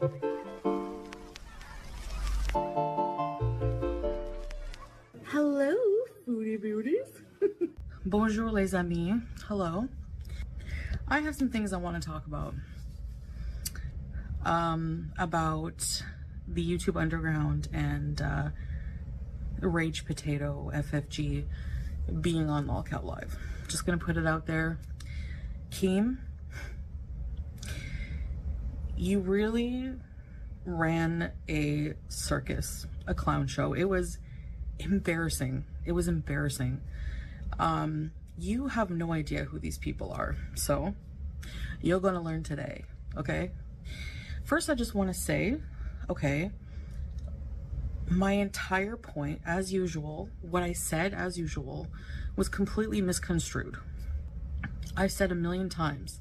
Hello, foodie beauties. Bonjour, les amis. Hello. I have some things I want to talk about. About the YouTube Underground and Rage Potato FFG being on Lolcat Live. Just gonna put it out there. Keem, you really ran a circus, a clown show. It was embarrassing. It was embarrassing. You have no idea who these people are, so you're gonna learn today, okay? First, I just want to say, okay, my entire point, as usual, what I said, as usual, was completely misconstrued. I said a million times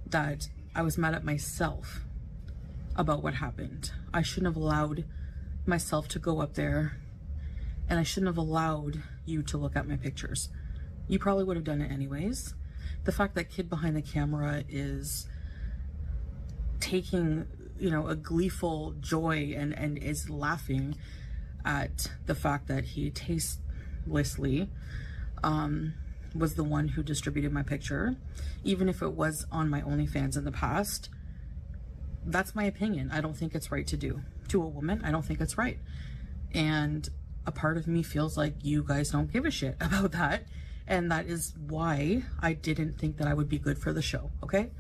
that I was mad at myself about what happened. I shouldn't have allowed myself to go up there, and I shouldn't have allowed you to look at my pictures. You probably would have done it anyways. The fact that kid behind the camera is taking, you know, a gleeful joy and is laughing at the fact that he tastelessly was the one who distributed my picture, even if it was on my OnlyFans in the past. That's my opinion. I don't think it's right to do to a woman. I don't think it's right, and a part of me feels like you guys don't give a shit about that, and that is why I didn't think that I would be good for the show. Okay,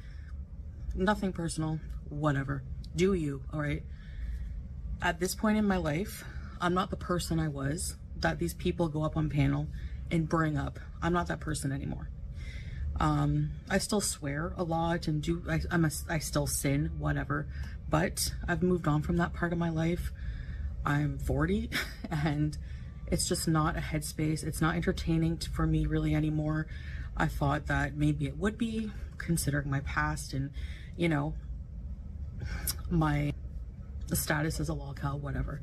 nothing personal, whatever. Do you, all right? At this point in my life, I'm not the person I was that these people go up on panel and bring up. I'm not that person anymore. I still swear a lot and I still sin, whatever, but I've moved on from that part of my life. I'm 40 and it's just not a headspace. It's not entertaining for me really anymore. I thought that maybe it would be, considering my past and, you know, my status as a lolcow, whatever.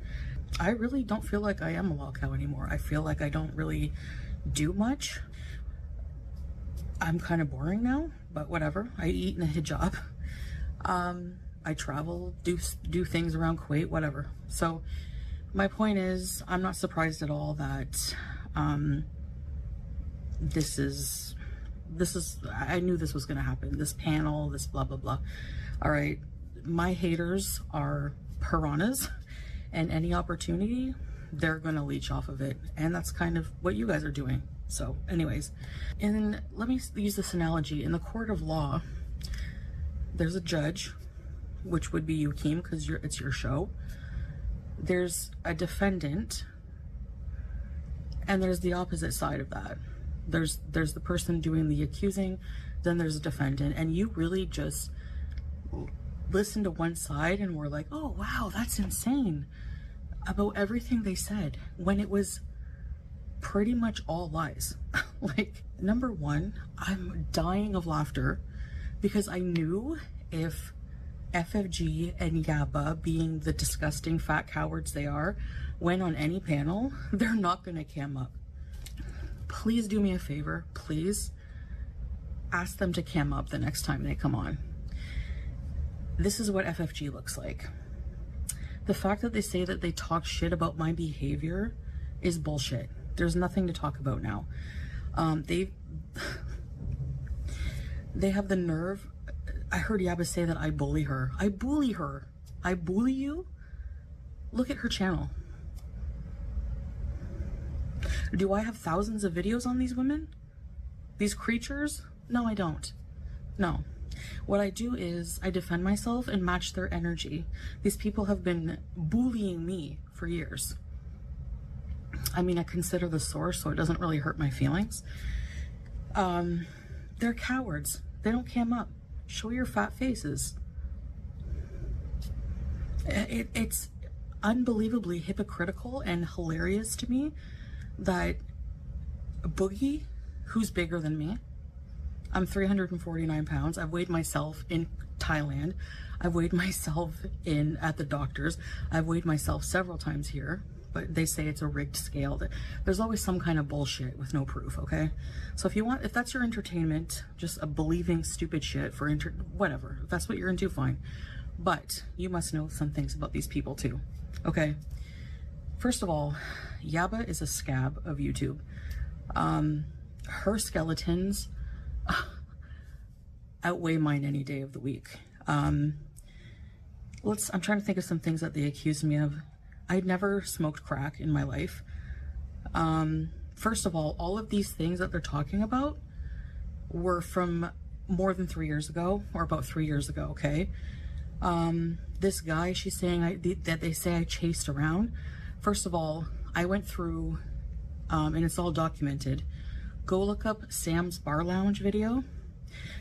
I really don't feel like I am a lolcow anymore. I feel like I don't really do much. I'm kind of boring now, but whatever. I eat in a hijab. I travel, do things around Kuwait, whatever. So my point is, I'm not surprised at all that this is, I knew this was going to happen. This panel, this blah, blah, blah. All right. My haters are piranhas, and any opportunity, they're going to leech off of it. And that's kind of what you guys are doing. So anyways, and let me use this analogy. In the court of law, there's a judge, which would be you, Keem, because it's your show. There's a defendant, and there's the opposite side of that. There's the person doing the accusing, then there's a defendant, and you really just listen to one side and we're like, oh wow, that's insane, about everything they said, when it was pretty much all lies. Like, number one, I'm dying of laughter because I knew if FFG and Yabba, being the disgusting fat cowards they are, went on any panel, they're not gonna cam up. Please do me a favor, please ask them to cam up the next time they come on. This is what FFG looks like. The fact that they say that they talk shit about my behavior is bullshit. There's nothing to talk about now. They have the nerve. I heard Yabba say that I bully her. I bully her. I bully you? Look at her channel. Do I have thousands of videos on these women? These creatures? No, I don't. No. What I do is I defend myself and match their energy. These people have been bullying me for years. I mean, I consider the source, so it doesn't really hurt my feelings. They're cowards. They don't cam up. Show your fat faces. It's unbelievably hypocritical and hilarious to me that Boogie, who's bigger than me, I'm 349 pounds. I've weighed myself in Thailand. I've weighed myself at the doctor's. I've weighed myself several times here, but they say it's a rigged scale. There's always some kind of bullshit with no proof, okay? So if that's your entertainment, just a believing stupid shit for whatever, if that's what you're into, fine. But you must know some things about these people too. Okay. First of all, Yaba is a scab of YouTube. Her skeletons outweigh mine any day of the week. I'm trying to think of some things that they accused me of. I'd never smoked crack in my life. First of all of these things that they're talking about were from more than 3 years ago, or about 3 years ago, okay? This guy, she's saying that they say I chased around. First of all, I went through, and it's all documented. Go look up Sam's Bar Lounge video.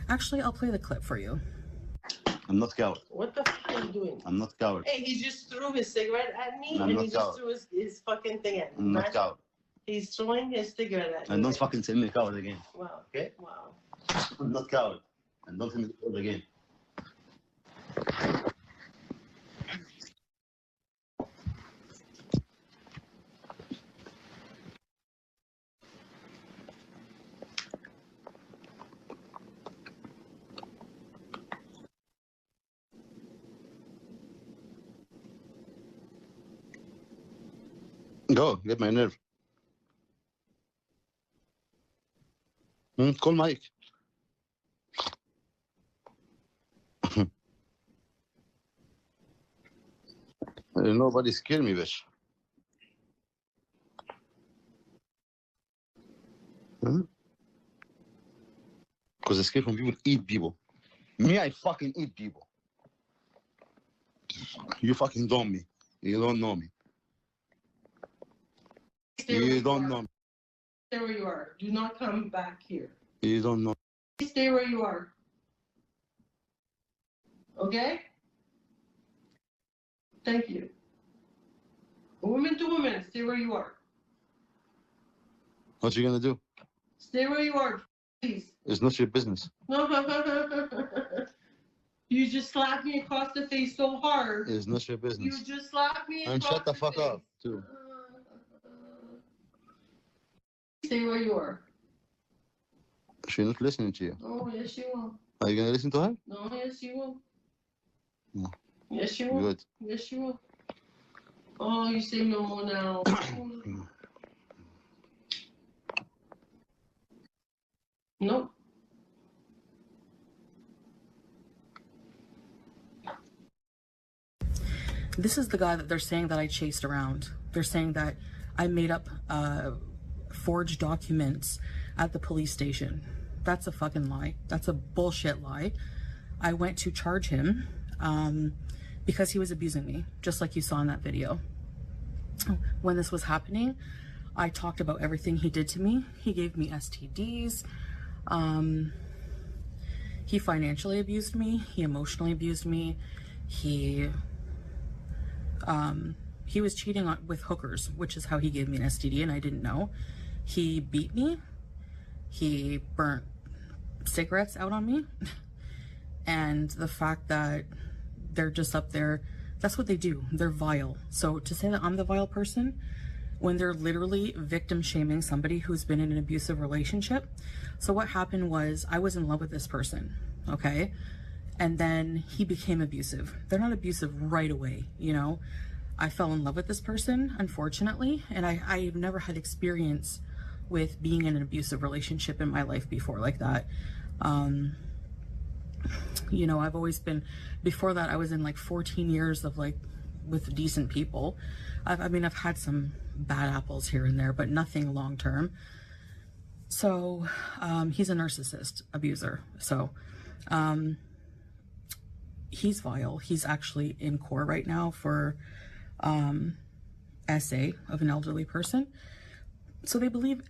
Actually, I'll play the clip for you. I'm not coward. What the fuck are you doing? I'm not coward. Hey, he just threw his cigarette at me, I'm and not he coward. just threw his fucking thing at me. I'm not coward. He's throwing his cigarette at me. And don't fucking say me coward again. Wow. Okay? Wow. I'm not coward. And don't say me coward again. Go, get my nerve. Call Mike. Nobody scare me, bitch. Because I scare from people eat people. Me, I fucking eat people. You fucking don't me. You don't know me. You don't know me. Stay where you are. Do not come back here. You don't know. Stay where you are. Okay? Thank you. Woman to woman, stay where you are. What you gonna do? Stay where you are, please. It's not your business. You just slapped me across the face so hard. It's not your business. You just slapped me across And shut the fuck face. up, too. Stay where you are. She's not listening to you. Oh, yes, you will. Are you gonna listen to her? No, yes, you will. No. Yes, you will. Good. Yes, you will. Oh, you say no more now. Nope. This is the guy that they're saying that I chased around. They're saying that I made up forged documents at the police station. That's a fucking lie. That's a bullshit lie. I went to charge him because he was abusing me, just like you saw in that video. When this was happening, I talked about everything he did to me. He gave me STDs. He financially abused me. He emotionally abused me. He was cheating with hookers, which is how he gave me an STD, and I didn't know. He beat me. He burnt cigarettes out on me. And the fact that they're just up there, that's what they do. They're vile. So to say that I'm the vile person, when they're literally victim shaming somebody who's been in an abusive relationship. So what happened was I was in love with this person, okay? And then he became abusive. They're not abusive right away, you know? I fell in love with this person, unfortunately, and I've never had experience with being in an abusive relationship in my life before like that. You know, I've always been, before that I was in like 14 years of like with decent people. I mean, I've had some bad apples here and there, but nothing long term. So he's a narcissist abuser. So he's vile. He's actually in court right now for SA of an elderly person. So they believe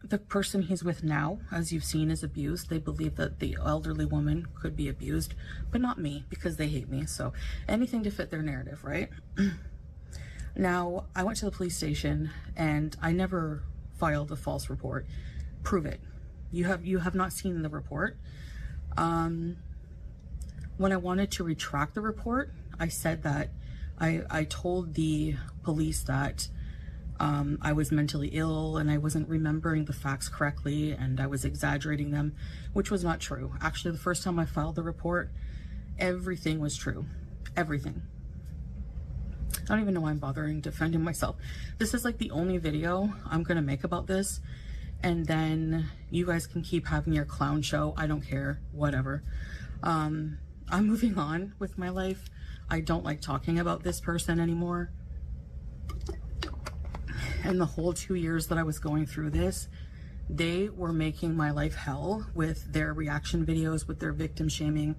the person he's with now, as you've seen, is abused. They believe that the elderly woman could be abused, but not me, because they hate me. So anything to fit their narrative, right? Now, I went to the police station and I never filed a false report. Prove it. You have not seen the report. When I wanted to retract the report, I said that I told the police that I was mentally ill and I wasn't remembering the facts correctly and I was exaggerating them, which was not true. Actually, the first time I filed the report, everything was true. everything. I don't even know why I'm bothering defending myself. This is like the only video I'm gonna make about this, and then you guys can keep having your clown show. I don't care, whatever. I'm moving on with my life. I don't like talking about this person anymore. And the whole 2 years that I was going through this, they were making my life hell with their reaction videos, with their victim shaming,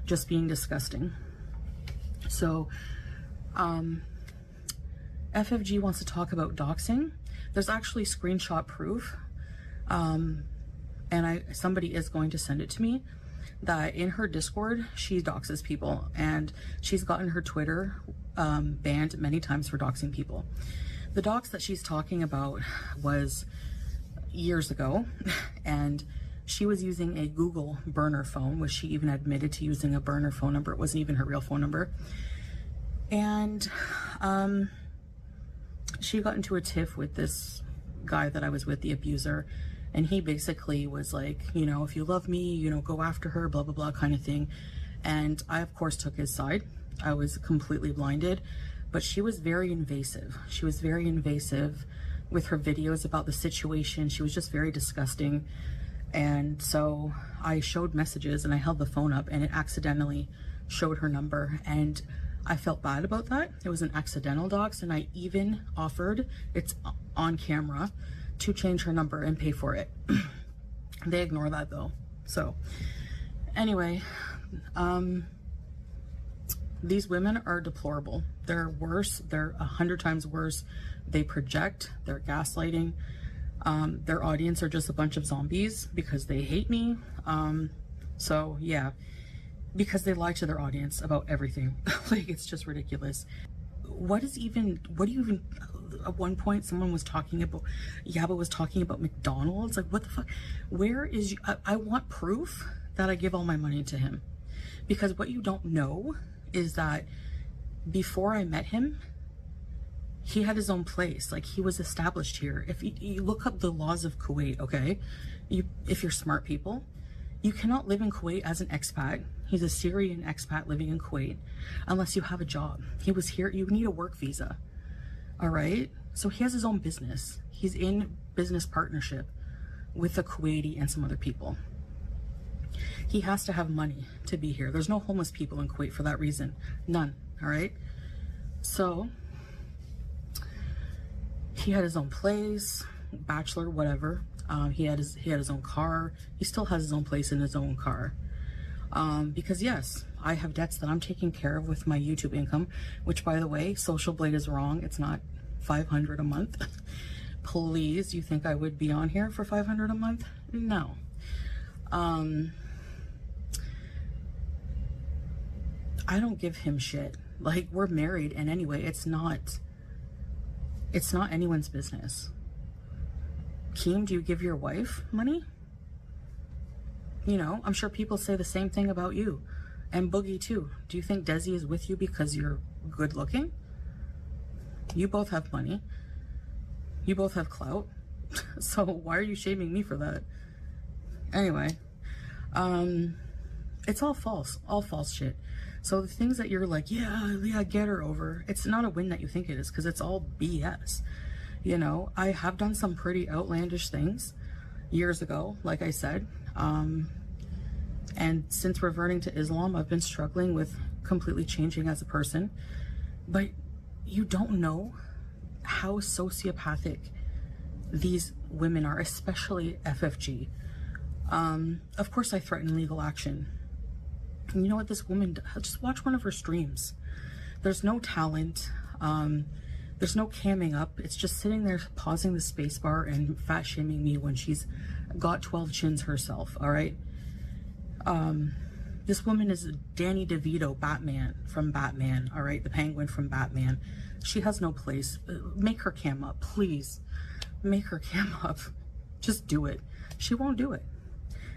just being disgusting. So, FFG wants to talk about doxing. There's actually screenshot proof, and somebody is going to send it to me, that in her Discord, she doxes people, and she's gotten her Twitter banned many times for doxing people. The dox that she's talking about was years ago, and she was using a Google burner phone, which she even admitted to using a burner phone number. It wasn't even her real phone number. And she got into a tiff with this guy that I was with, the abuser, and he basically was like, you know, if you love me, you know, go after her, blah, blah, blah kind of thing. And I, of course, took his side. I was completely blinded, but she was very invasive. She was very invasive with her videos about the situation. She was just very disgusting. And so I showed messages and I held the phone up and it accidentally showed her number, and I felt bad about that. It was an accidental dox, and I even offered, it's on camera, to change her number and pay for it. They ignore that though. So anyway, these women are deplorable. They're worse. They're 100 times worse. They project. They're gaslighting. Their audience are just a bunch of zombies because they hate me. So yeah, because they lie to their audience about everything. Like, it's just ridiculous. What do you even, at one point someone was talking about, Yaba was talking about McDonald's. Like, what the fuck? Where is I want proof that I give all my money to him. Because what you don't know is that before I met him, he had his own place. Like, he was established here. If you look up the laws of Kuwait, okay? If you're smart people, you cannot live in Kuwait as an expat. He's a Syrian expat living in Kuwait unless you have a job. He was here. You need a work visa. All right? So he has his own business. He's in business partnership with a Kuwaiti and some other people. He has to have money to be here. There's no homeless people in Kuwait for that reason. None. All right? So he had his own place, bachelor, whatever. He had his own car. He still has his own place in his own car. Because yes, I have debts that I'm taking care of with my YouTube income, which, by the way, Social Blade is wrong. It's not $500 a month. Please, you think I would be on here for $500 a month? No. I don't give him shit. Like, we're married, and anyway, it's not anyone's business. Keem, do you give your wife money? You know, I'm sure people say the same thing about you. And Boogie too. Do you think Desi is with you because you're good looking? You both have money. You both have clout. So why are you shaming me for that? Anyway, it's all false shit. So the things that you're like, yeah, get her over, it's not a win that you think it is, because it's all BS. You know, I have done some pretty outlandish things years ago, like I said. And since reverting to Islam, I've been struggling with completely changing as a person. But you don't know how sociopathic these women are, especially FFG. Of course, I threaten legal action. And you know what this woman does? Just watch one of her streams. There's no talent. There's no camming up. It's just sitting there pausing the space bar and fat shaming me when she's got 12 chins herself, all right? This woman is Danny DeVito, Batman from Batman, all right? The Penguin from Batman. She has no place. Make her cam up, please. Make her cam up. Just do it. She won't do it.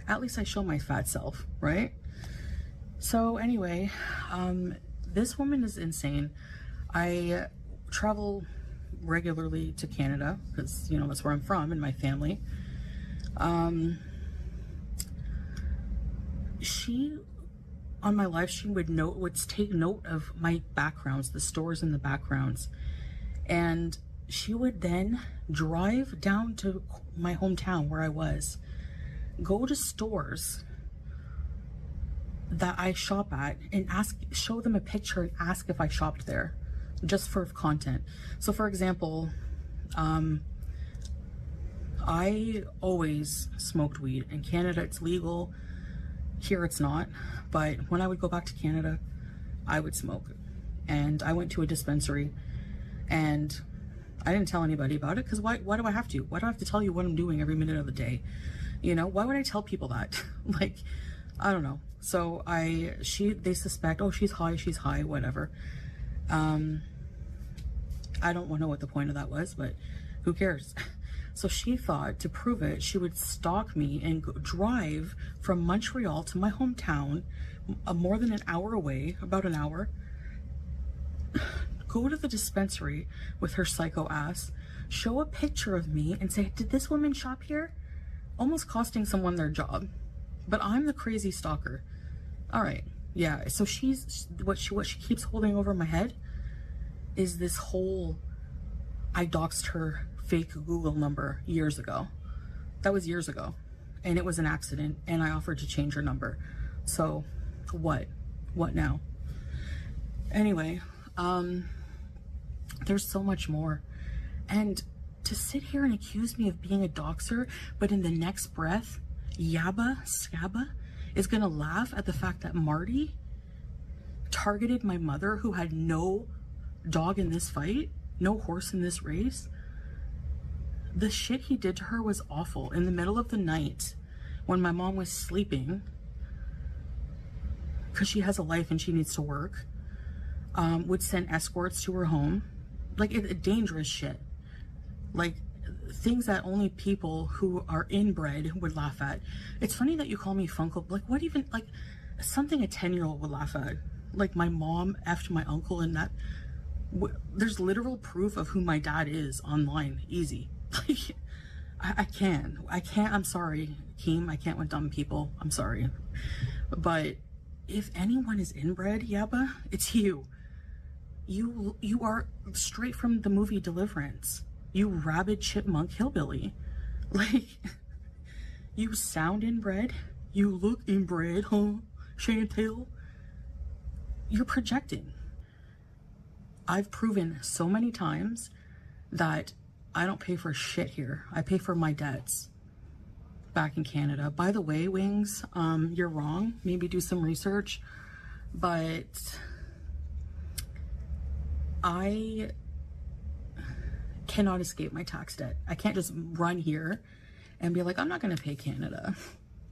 At least I show my fat self, right? So anyway, this woman is insane. I travel regularly to Canada because, you know, that's where I'm from and my family. on my live stream would take note of my backgrounds, the stores in the backgrounds. And she would then drive down to my hometown where I was, go to stores that I shop at and show them a picture and ask if I shopped there, just for content. So for example, I always smoked weed. In Canada it's legal, here it's not, but when I would go back to Canada, I would smoke. And I went to a dispensary and I didn't tell anybody about it, because why do I have to? Why do I have to tell you what I'm doing every minute of the day? You know, why would I tell people that? Like, I don't know. So they suspect, oh, she's high, whatever. I don't know what the point of that was, but who cares? So she thought, to prove it, she would stalk me and drive from Montreal to my hometown, more than an hour away, about an hour, go to the dispensary with her psycho ass, show a picture of me and say, did this woman shop here? Almost costing someone their job. But I'm the crazy stalker. All right, yeah, so what she keeps holding over my head is this whole, I doxed her fake Google number years ago. That was years ago, and it was an accident, and I offered to change her number. So what now? Anyway, there's so much more. And to sit here and accuse me of being a doxer, but in the next breath, Yabba Scabba is gonna laugh at the fact that Marty targeted my mother, who had no dog in this fight, no horse in this race. The shit he did to her was awful. In the middle of the night, when my mom was sleeping, because she has a life and she needs to work, would send escorts to her home. Like, dangerous shit. Like, things that only people who are inbred would laugh at. It's funny that you call me Funko. Like, what even, like, something a 10-year-old would laugh at. Like, my mom effed my uncle, and that, there's literal proof of who my dad is online. Easy. Like, I can't, I'm sorry, Keem, I can't with dumb people. I'm sorry. But if anyone is inbred, Yabba, it's you. You are straight from the movie Deliverance. You rabid chipmunk hillbilly. Like, you sound inbred, you look inbred, huh, Chantel? You're projecting. I've proven so many times that I don't pay for shit here. I pay for my debts back in Canada. By the way, Wings, you're wrong. Maybe do some research, but I cannot escape my tax debt. I can't just run here and be like, I'm not going to pay Canada.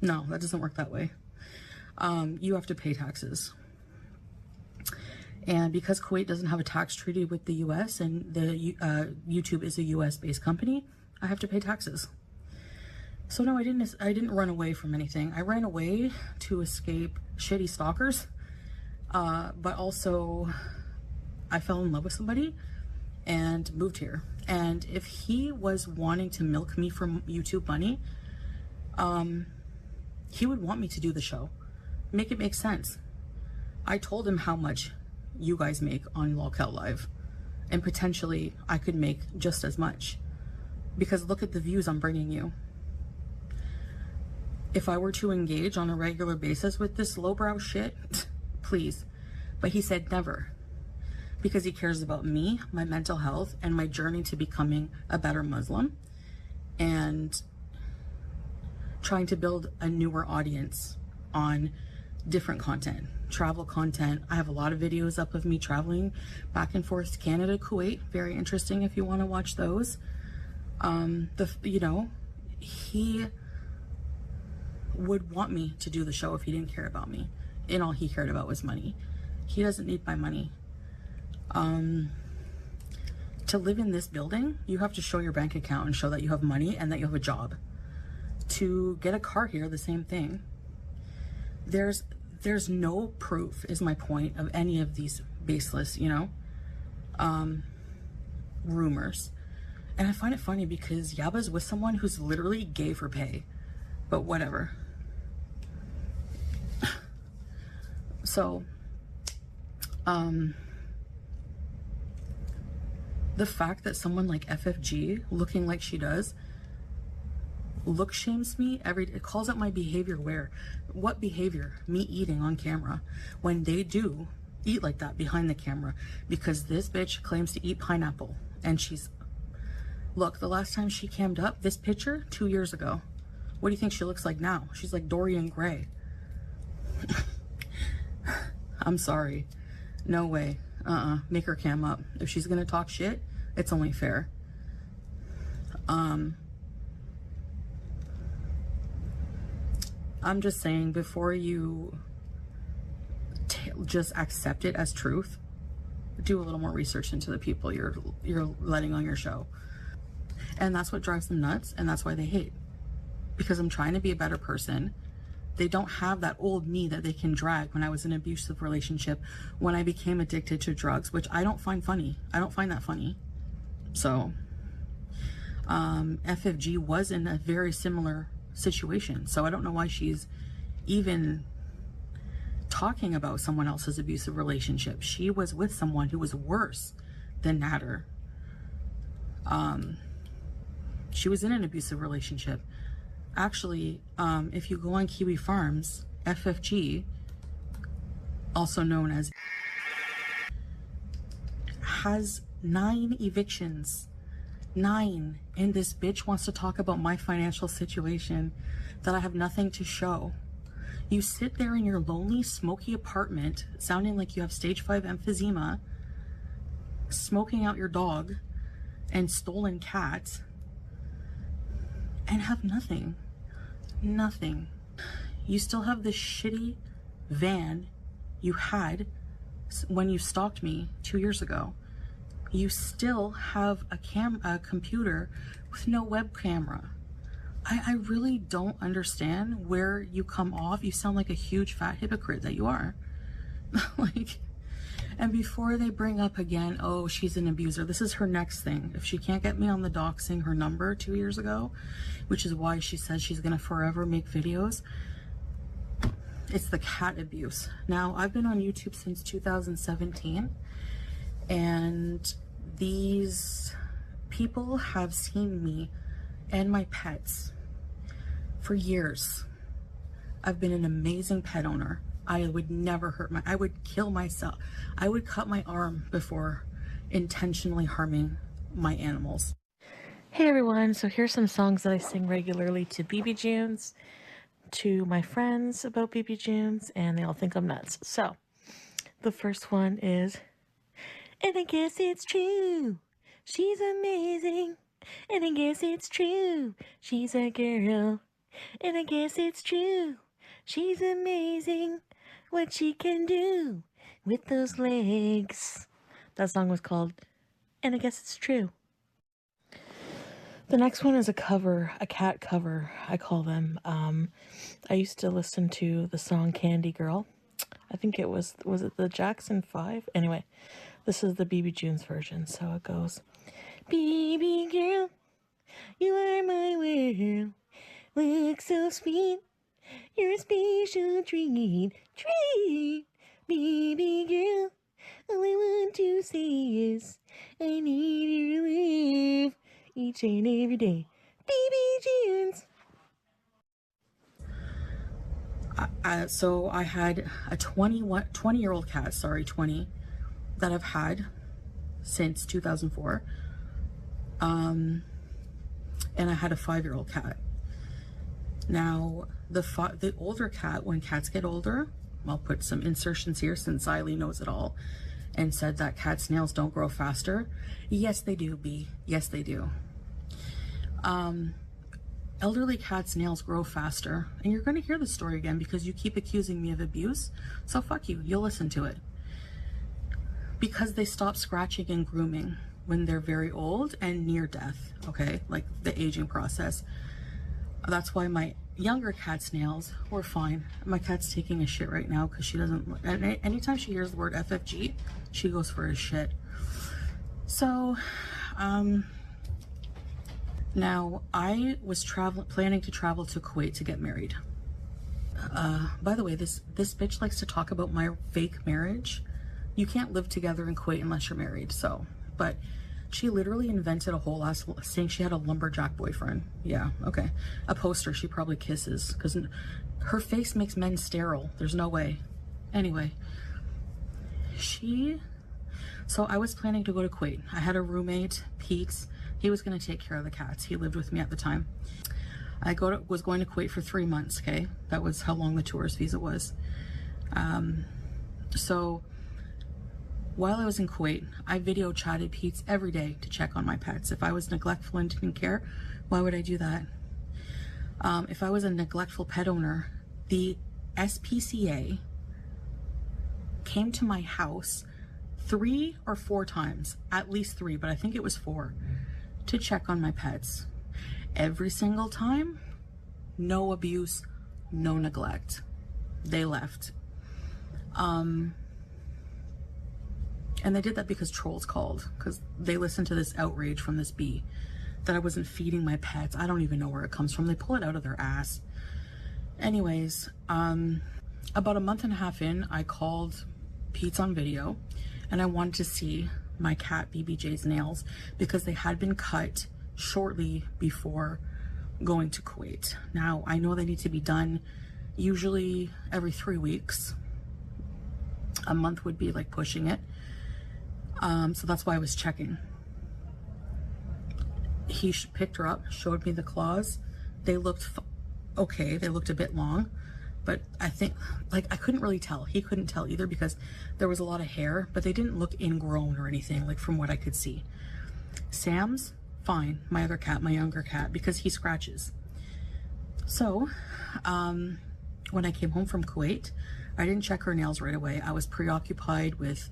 No, that doesn't work that way. You have to pay taxes. And because Kuwait doesn't have a tax treaty with the US, and the YouTube is a US based company, I have to pay taxes. So no, I didn't run away from anything. I ran away to escape shitty stalkers, but also I fell in love with somebody and moved here. And if he was wanting to milk me for YouTube money, he would want me to do the show. Make it make sense. I told him how much you guys make on Lolcow Live, and potentially I could make just as much, because look at the views I'm bringing you. If I were to engage on a regular basis with this lowbrow shit, please. But he said never, because he cares about me, my mental health, and my journey to becoming a better Muslim, and trying to build a newer audience on different content, travel content. I have a lot of videos up of me traveling back and forth to Canada, Kuwait. Very interesting if you want to watch those. He would want me to do the show if he didn't care about me, and all he cared about was money. He doesn't need my money. To live in this building, you have to show your bank account and show that you have money and that you have a job. To get a car here, the same thing. There's no proof, is my point, of any of these baseless, rumors. And I find it funny because Yabba's with someone who's literally gay for pay, but whatever. So, the fact that someone like FFG, looking like she does, look shames me it calls out my behavior. Where? What behavior? Me eating on camera, when they do eat like that behind the camera, because this bitch claims to eat pineapple. And look, the last time she cammed up, this picture 2 years ago, what do you think she looks like now? She's like Dorian Gray. I'm sorry, no way. Make her cam up. If she's gonna talk shit, it's only fair. I'm just saying, before you just accept it as truth, do a little more research into the people you're letting on your show. And that's what drives them nuts, and that's why they hate. Because I'm trying to be a better person. They don't have that old me that they can drag when I was in an abusive relationship, when I became addicted to drugs, which I don't find funny. I don't find that funny. So, FFG was in a very similar situation. So I don't know why she's even talking about someone else's abusive relationship. She was with someone who was worse than Natter. She was in an abusive relationship. Actually, if you go on Kiwi Farms, FFG, also known as, has 9 evictions. 9. And this bitch wants to talk about my financial situation that I have nothing to show. You sit there in your lonely, smoky apartment, sounding like you have stage 5 emphysema, smoking out your dog and stolen cats, and have nothing. Nothing. You still have this shitty van you had when you stalked me 2 years ago. You still have a computer with no web camera. I really don't understand where you come off. You sound like a huge fat hypocrite that you are. Like, and before they bring up again, oh, she's an abuser, this is her next thing. If she can't get me on the doxing her number 2 years ago, which is why she says she's gonna forever make videos, it's the cat abuse. Now, I've been on YouTube since 2017, and these people have seen me and my pets for years. I've been an amazing pet owner. I would never hurt I would kill myself. I would cut my arm before intentionally harming my animals. Hey everyone, so here's some songs that I sing regularly to BB Junes, to my friends about BB Junes, and they all think I'm nuts. So, the first one is, and I guess it's true, she's amazing, and I guess it's true, she's a girl, and I guess it's true, she's amazing, what she can do with those legs. That song was called And I Guess It's True. The next one is a cover, a cat cover, I call them. I used to listen to the song Candy Girl. I think it was it the Jackson 5? Anyway, this is the BB Junes version, so it goes, baby girl, you are my world, look so sweet, you're a special treat, baby girl, all I want to say is, I need your love each and every day, BB Junes. So I had a 20-year-old cat, 20, that I've had since 2004. And I had a 5-year-old cat. Now, the older cat, when cats get older, I'll put some insertions here since Eileen knows it all, and said that cat's nails don't grow faster. Yes, they do, B. Yes, they do. Elderly cats' nails grow faster, and you're going to hear the story again because you keep accusing me of abuse, so fuck you, you'll listen to it. Because they stop scratching and grooming when they're very old and near death, okay? Like the aging process. That's why my younger cat's nails were fine. My cat's taking a shit right now because she doesn't, anytime she hears the word FFG, she goes for a shit. So, now I was planning to travel to Kuwait to get married. By the way, this bitch likes to talk about my fake marriage. You can't live together in Kuwait unless you're married, so. But she literally invented a whole ass saying she had a lumberjack boyfriend. Yeah, okay. A poster she probably kisses, because her face makes men sterile. There's no way. Anyway, so I was planning to go to Kuwait. I had a roommate, Pete. He was going to take care of the cats. He lived with me at the time. I was going to Kuwait for 3 months, okay? That was how long the tourist visa was. So while I was in Kuwait, I video chatted Pete every day to check on my pets. If I was neglectful and didn't care, why would I do that? If I was a neglectful pet owner, the SPCA came to my house 3 or 4 times, at least 3, but I think it was 4, to check on my pets. Every single time, no abuse, no neglect. They left. And they did that because trolls called, because they listened to this outrage from this bee that I wasn't feeding my pets. I don't even know where it comes from. They pull it out of their ass. Anyways, about a month and a half in, I called Pete's on video, and I wanted to see my cat BBJ's nails because they had been cut shortly before going to Kuwait. Now, I know they need to be done usually every 3 weeks. A month would be like pushing it. So that's why I was checking. He picked her up, showed me the claws. They looked okay. They looked a bit long, but I think, like, I couldn't really tell. He couldn't tell either because there was a lot of hair, but they didn't look ingrown or anything, like from what I could see. Sam's fine, my other cat, my younger cat, because he scratches. So, when I came home from Kuwait, I didn't check her nails right away. I was preoccupied with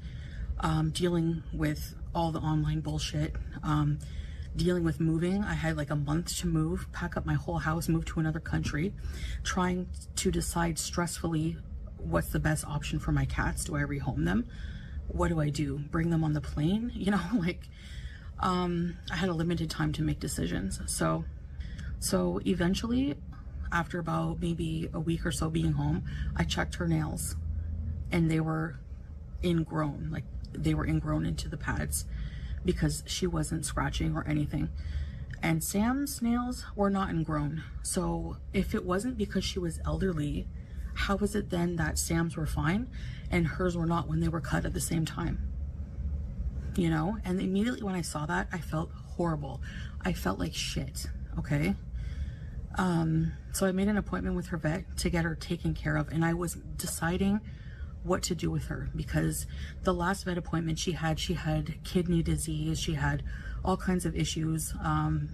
dealing with all the online bullshit, dealing with moving. I had like a month to move, pack up my whole house, move to another country, trying to decide stressfully what's the best option for my cats. Do I rehome them? What do I do? Bring them on the plane? You know, like, I had a limited time to make decisions. So eventually, after about maybe a week or so being home, I checked her nails and they were ingrown, like they were ingrown into the pads because she wasn't scratching or anything. And Sam's nails were not ingrown. So if it wasn't because she was elderly, how was it then that Sam's were fine and hers were not when they were cut at the same time? You know, and immediately when I saw that, I felt horrible. I felt like shit, okay? So I made an appointment with her vet to get her taken care of, and I was deciding what to do with her because the last vet appointment she had kidney disease, she had all kinds of issues,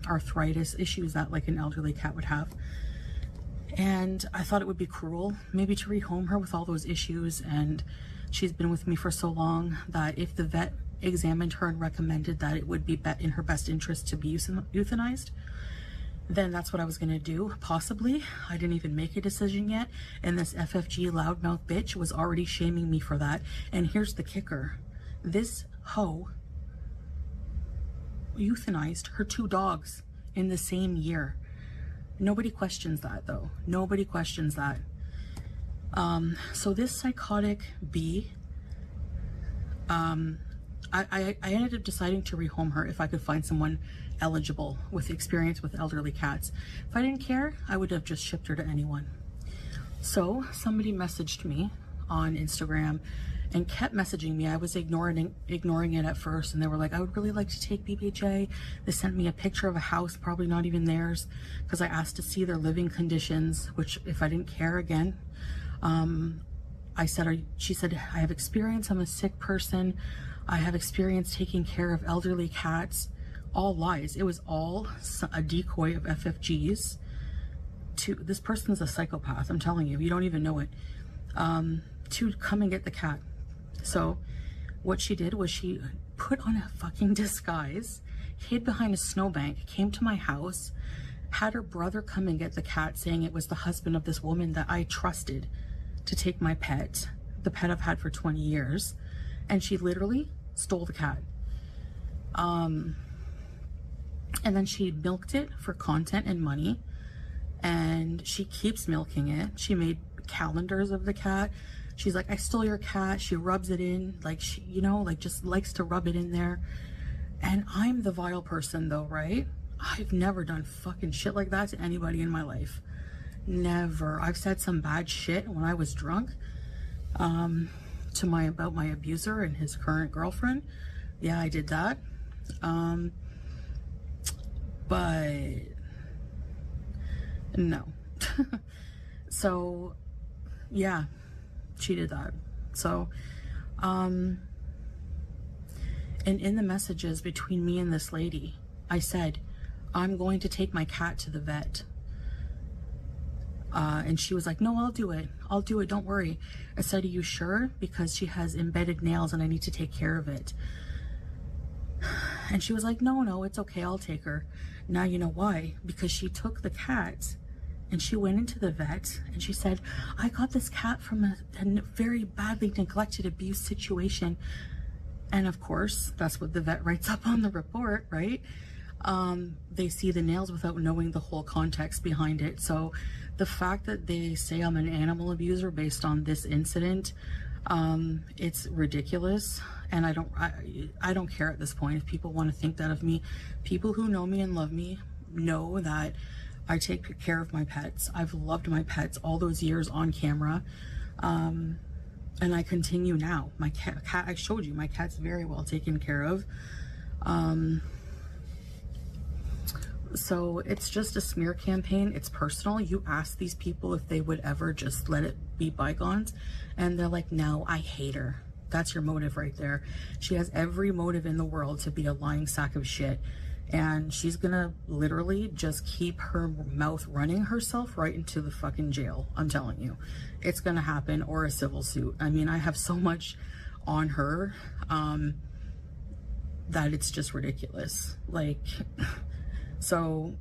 arthritis, issues that like an elderly cat would have. And I thought it would be cruel maybe to rehome her with all those issues, and she's been with me for so long that if the vet examined her and recommended that it would be in her best interest to be euthanized, then that's what I was gonna do, possibly. I didn't even make a decision yet, and this FFG loudmouth bitch was already shaming me for that. And here's the kicker. This hoe euthanized her 2 dogs in the same year. Nobody questions that though. Nobody questions that. So this psychotic bee, I ended up deciding to rehome her if I could find someone eligible with experience with elderly cats. If I didn't care, I would have just shipped her to anyone. So somebody messaged me on Instagram and kept messaging me. I was ignoring it at first, and they were like, I would really like to take BBJ. They sent me a picture of a house, probably not even theirs, because I asked to see their living conditions, which if I didn't care again, she said, I have experience, I'm a sick person, I have experience taking care of elderly cats. All lies. It was all a decoy of FFGs. This person's a psychopath, I'm telling you, you don't even know it, to come and get the cat. So what she did was she put on a fucking disguise, hid behind a snowbank, came to my house, had her brother come and get the cat, saying it was the husband of this woman that I trusted to take my pet, the pet I've had for 20 years, and she literally stole the cat. And then she milked it for content and money, and she keeps milking it. She made calendars of the cat. She's like, I stole your cat. She rubs it in, like, she, you know, like just likes to rub it in there. And I'm the vile person though, right? I've never done fucking shit like that to anybody in my life. Never. I've said some bad shit when I was drunk about my abuser and his current girlfriend. Yeah, I did that. But no. So yeah, she did that. So and in the messages between me and this lady, I said, I'm going to take my cat to the vet. And she was like, no, I'll do it. I'll do it. Don't worry. I said, are you sure? Because she has embedded nails and I need to take care of it. And she was like, no, it's okay. I'll take her. Now you know why? Because she took the cat and she went into the vet and she said, I got this cat from a very badly neglected abuse situation. And of course, that's what the vet writes up on the report, right? They see the nails without knowing the whole context behind it. So the fact that they say I'm an animal abuser based on this incident, it's ridiculous. And I don't care at this point if people want to think that of me. People who know me and love me know that I take care of my pets. I've loved my pets all those years on camera. And I continue now. My cat, I showed you, my cat's very well taken care of. So it's just a smear campaign. It's personal. You ask these people if they would ever just let it be bygones, and they're like, no, I hate her. That's your motive right there. She has every motive in the world to be a lying sack of shit, and she's gonna literally just keep her mouth running herself right into the fucking jail. I'm telling you, it's gonna happen, or a civil suit. I mean, I have so much on her that it's just ridiculous. Like, so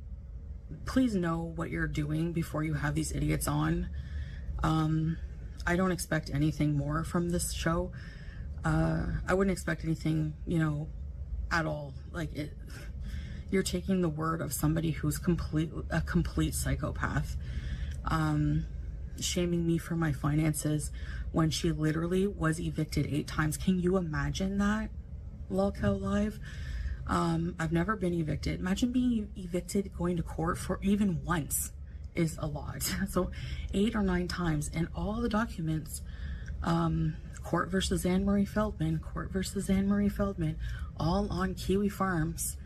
please know what you're doing before you have these idiots on. I don't expect anything more from this show. I wouldn't expect anything, you know, at all. Like, you're taking the word of somebody who's a complete psychopath, shaming me for my finances when she literally was evicted 8 times. Can you imagine that? Lolcow Live. I've never been evicted. Imagine being evicted going to court for even once is a lot. So 8 or 9 times, and all the documents, court versus Anne-Marie Feldman, court versus Anne-Marie Feldman, all on Kiwi Farms.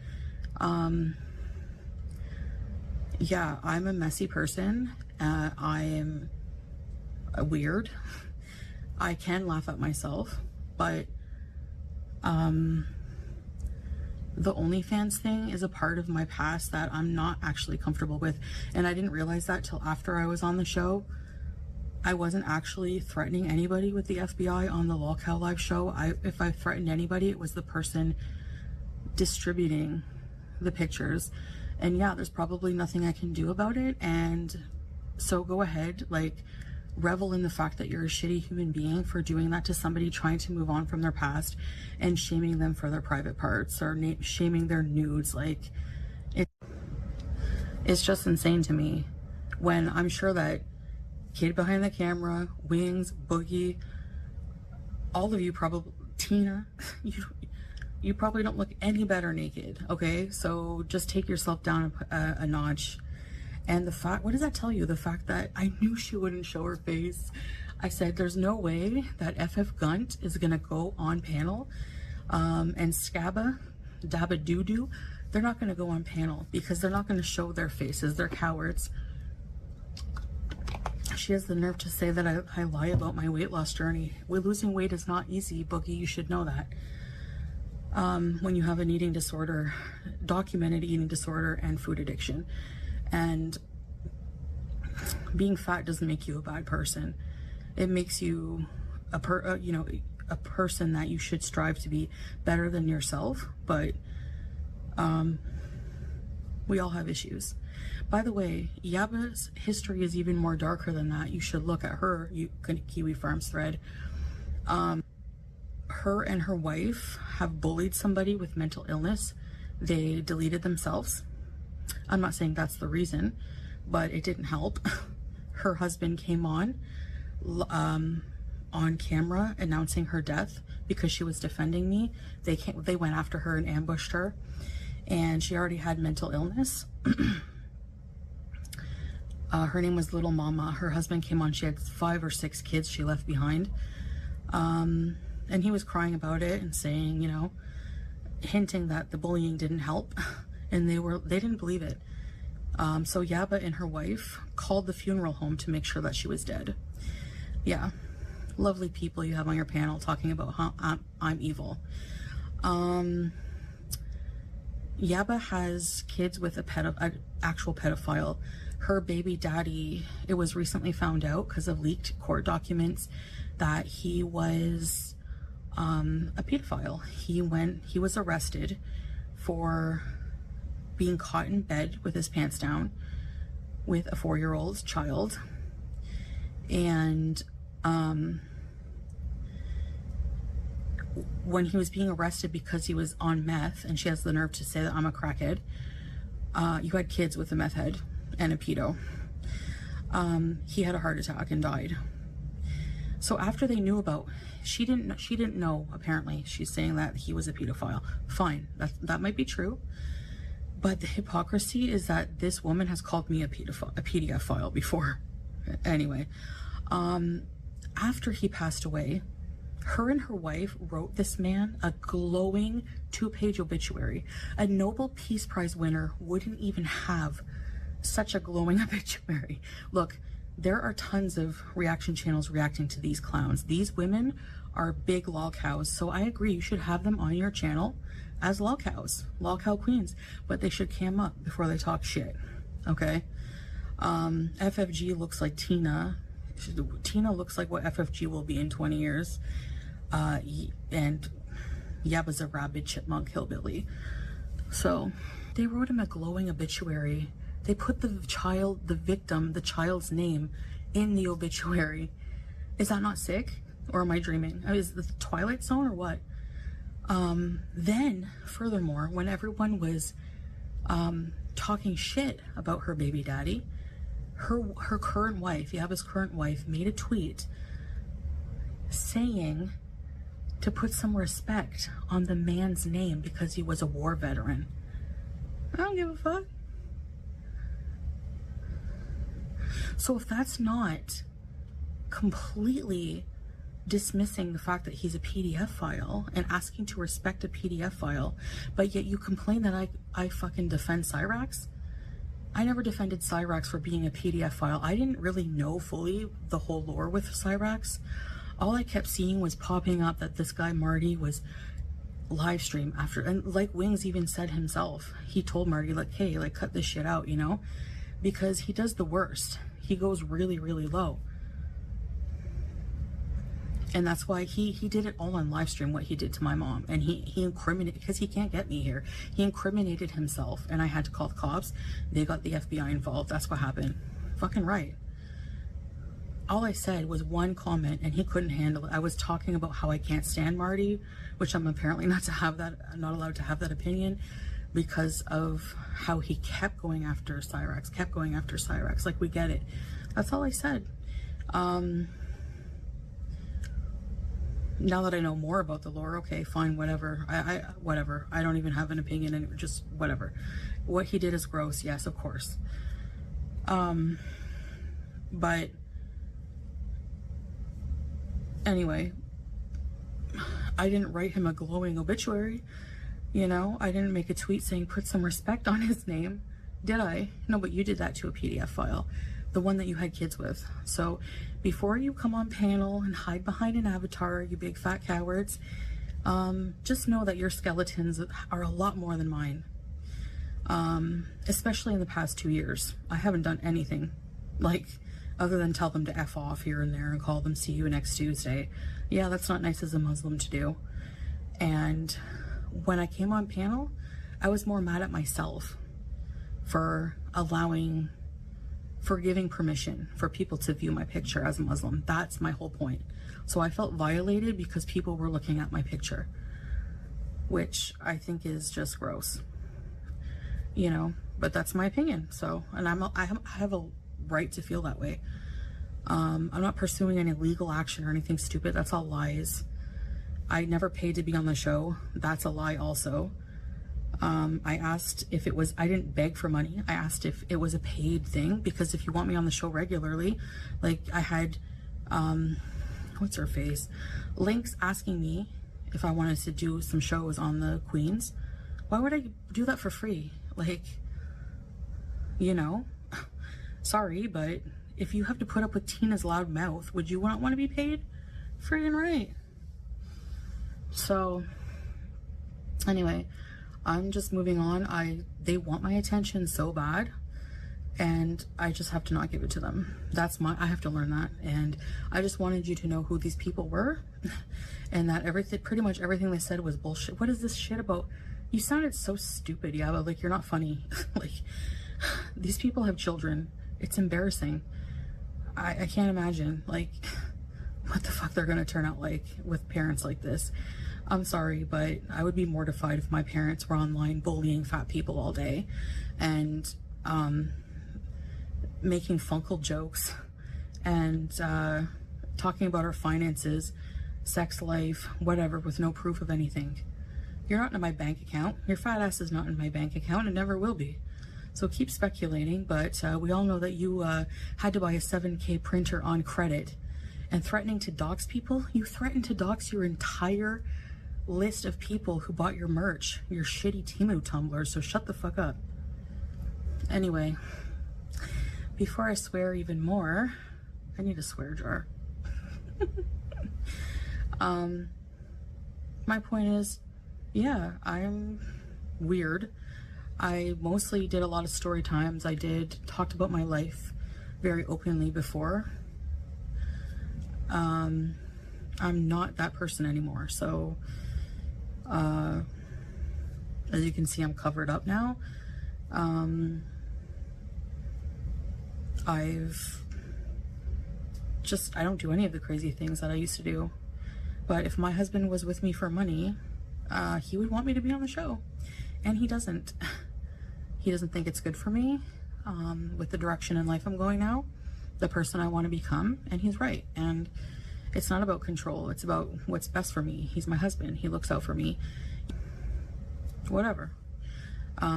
Yeah, I'm a messy person. I am weird. I can laugh at myself, but the OnlyFans thing is a part of my past that I'm not actually comfortable with, and I didn't realize that till after I was on the show. I wasn't actually threatening anybody with the FBI on the Lolcow Live show. If I threatened anybody, it was the person distributing the pictures. And yeah, there's probably nothing I can do about it, and so go ahead, like, revel in the fact that you're a shitty human being for doing that to somebody trying to move on from their past and shaming them for their private parts or shaming their nudes. Like, it's just insane to me, when I'm sure that Kid Behind the Camera, Wings, Boogie, all of you probably, Tina, you probably don't look any better naked, okay? So just take yourself down a notch. And the fact, what does that tell you? The fact that I knew she wouldn't show her face. I said, there's no way that FF Gunt is gonna go on panel, and Scabba, Dabba Doo-Doo, they're not gonna go on panel because they're not gonna show their faces. They're cowards. She has the nerve to say that I lie about my weight loss journey. Losing weight is not easy, Boogie, you should know that. When you have an eating disorder, documented eating disorder and food addiction. And being fat doesn't make you a bad person. It makes you a person that you should strive to be better than yourself. But we all have issues. By the way, Yaba's history is even more darker than that. You should look at her Kiwi Farms thread. Her and her wife have bullied somebody with mental illness. They deleted themselves. I'm not saying that's the reason, but it didn't help. Her husband came on on camera announcing her death because she was defending me. They went after her and ambushed her, and she already had mental illness. Her name was Little Mama. Her husband came on. She had 5 or 6 kids she left behind. And he was crying about it and saying, you know, hinting that the bullying didn't help. And they didn't believe it. So Yaba and her wife called the funeral home to make sure that she was dead. Yeah. Lovely people you have on your panel talking about how I'm evil. Yaba has kids with an actual pedophile. Her baby daddy, it was recently found out because of leaked court documents that he was a pedophile. He was arrested for being caught in bed with his pants down with a 4-year-old child. And when he was being arrested because he was on meth, and she has the nerve to say that I'm a crackhead, you had kids with a meth head and a pedo. He had a heart attack and died. So after they knew about, she didn't know, apparently. She's saying that he was a pedophile. Fine, that might be true. But the hypocrisy is that this woman has called me a pedophile before. Anyway, after he passed away, her and her wife wrote this man a glowing 2-page obituary. A Nobel Peace Prize winner wouldn't even have such a glowing obituary. Look, there are tons of reaction channels reacting to these clowns. These women are big lol cows, so I agree you should have them on your channel as lol cows, lol cow queens, but they should cam up before they talk shit, okay? FFG looks like Tina. Tina looks like what FFG will be in 20 years. And Yaba's a rabid chipmunk hillbilly. So they wrote him a glowing obituary. They put the child's name in the obituary. Is that not sick? Or am I dreaming? Is it the Twilight Zone or what? Then, furthermore, when everyone was talking shit about her baby daddy, her current wife, Yaba's current wife, made a tweet saying to put some respect on the man's name because he was a war veteran. I don't give a fuck. So if that's not completely dismissing the fact that he's a PDF file and asking to respect a PDF file, but yet you complain that I fucking defend Cyrax? I never defended Cyrax for being a PDF file. I didn't really know fully the whole lore with Cyrax. All I kept seeing was popping up that this guy Marty was live stream after, and like Wings even said himself, he told Marty, like, hey, like, cut this shit out, you know, because he does the worst. He goes really, really low. And that's why he did it all on live stream, what he did to my mom. And he incriminated, because he can't get me here. He incriminated himself, and I had to call the cops. They got the FBI involved. That's what happened. Fucking right. All I said was one comment, and he couldn't handle it. I was talking about how I can't stand Marty, which I'm apparently not allowed to have that opinion, because of how he kept going after Cyrax, like, we get it. That's all I said. Now that I know more about the lore, okay, fine, whatever. Whatever. I don't even have an opinion, and just whatever. What he did is gross, yes, of course. But anyway, I didn't write him a glowing obituary, you know? I didn't make a tweet saying put some respect on his name, did I? No, but you did that to a PDF file, the one that you had kids with. So before you come on panel and hide behind an avatar, you big fat cowards, just know that your skeletons are a lot more than mine. Especially in the past 2 years. I haven't done anything, like, other than tell them to F off here and there and call them see you next Tuesday. Yeah, that's not nice as a Muslim to do. And when I came on panel, I was more mad at myself for giving permission for people to view my picture as a Muslim. That's my whole point. So I felt violated because people were looking at my picture, which I think is just gross, you know, but that's my opinion. So, and I have a right to feel that way. I'm not pursuing any legal action or anything stupid. That's all lies. I never paid to be on the show. That's a lie also. I asked if it was, I didn't beg for money. I asked if it was a paid thing, because if you want me on the show regularly, like I had, what's her face? Link's asking me if I wanted to do some shows on the Queens. Why would I do that for free? Like, you know, sorry, but if you have to put up with Tina's loud mouth, would you not want to be paid? Friggin' right. So, anyway, I'm just moving on. They want my attention so bad, and I just have to not give it to them. I have to learn that. And I just wanted you to know who these people were, and that pretty much everything they said was bullshit. What is this shit about? You sounded so stupid, yeah, but like, you're not funny. Like, these people have children. It's embarrassing. I can't imagine, like, what the fuck they're gonna turn out like with parents like this. I'm sorry, but I would be mortified if my parents were online bullying fat people all day and making funkle jokes and talking about our finances, sex life, whatever, with no proof of anything. You're not in my bank account. Your fat ass is not in my bank account and never will be. So keep speculating, but we all know that you had to buy a 7K printer on credit. And threatening to dox people? You threatened to dox your entire list of people who bought your merch, your shitty Temu tumblers, so shut the fuck up. Anyway, before I swear even more, I need a swear jar. My point is, yeah, I'm weird. I mostly did a lot of story times. I talked about my life very openly before. I'm not that person anymore. So, as you can see, I'm covered up now. I don't do any of the crazy things that I used to do. But if my husband was with me for money, he would want me to be on the show. And he doesn't. He doesn't think it's good for me, with the direction in life I'm going now, the person I want to become, and he's right. And it's not about control, it's about what's best for me. He's my husband, he looks out for me. Whatever.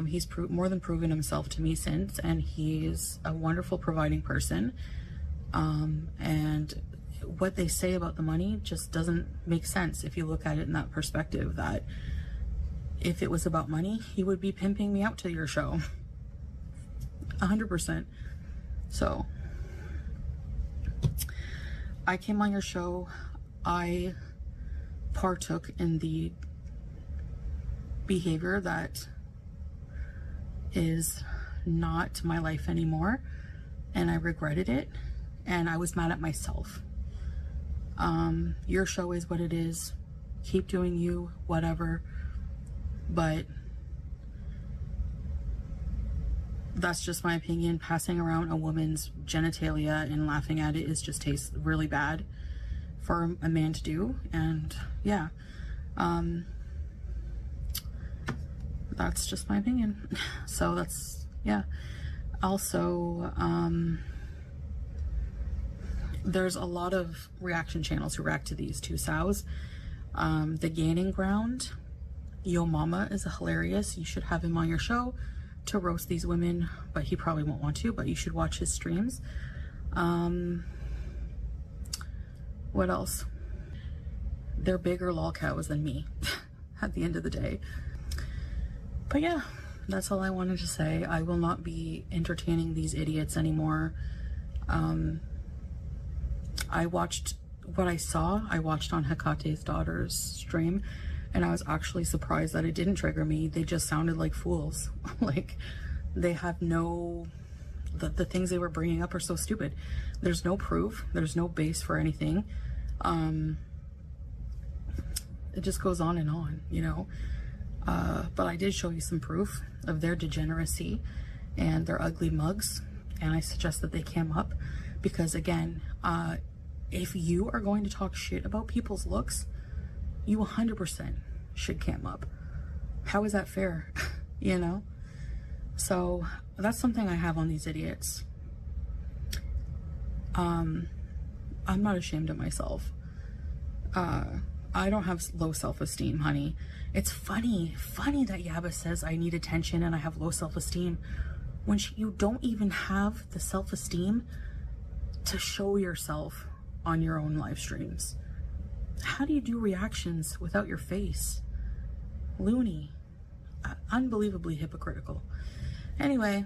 He's more than proven himself to me since, and he's a wonderful providing person. And what they say about the money just doesn't make sense if you look at it in that perspective, that if it was about money, he would be pimping me out to your show. 100%. So, I came on your show. I partook in the behavior that is not my life anymore, and I regretted it, and I was mad at myself. Your show is what it is. Keep doing you, whatever. But that's just my opinion. Passing around a woman's genitalia and laughing at it tastes really bad for a man to do. And yeah, that's just my opinion. So that's, yeah. Also, there's a lot of reaction channels who react to these two sows. The Gaining Ground, Yo Mama is hilarious. You should have him on your show to roast these women, but he probably won't want to, but you should watch his streams. What else? They're bigger lolcows than me at the end of the day. But yeah, that's all I wanted to say. I will not be entertaining these idiots anymore. I watched what I saw. I watched on Hekate's daughter's stream, and I was actually surprised that it didn't trigger me. They just sounded like fools. Like, they have no... The things they were bringing up are so stupid. There's no proof. There's no base for anything. It just goes on and on, you know? But I did show you some proof of their degeneracy and their ugly mugs, and I suggest that they cam up, because again, if you are going to talk shit about people's looks, you 100% should cam up. How is that fair? You know? So that's something I have on these idiots. I'm not ashamed of myself. I don't have low self-esteem, honey. It's funny that Yaba says I need attention and I have low self-esteem when you don't even have the self-esteem to show yourself on your own live streams. How do you do reactions without your face? Loony. Unbelievably hypocritical. Anyway,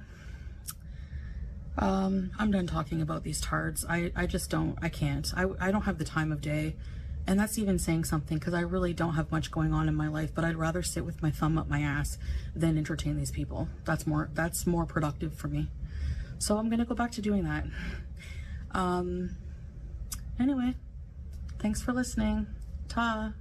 I'm done talking about these tards. I just don't, I can't. I don't have the time of day. And that's even saying something, because I really don't have much going on in my life, but I'd rather sit with my thumb up my ass than entertain these people. That's more productive for me. So I'm gonna go back to doing that. Anyway, thanks for listening. Ta.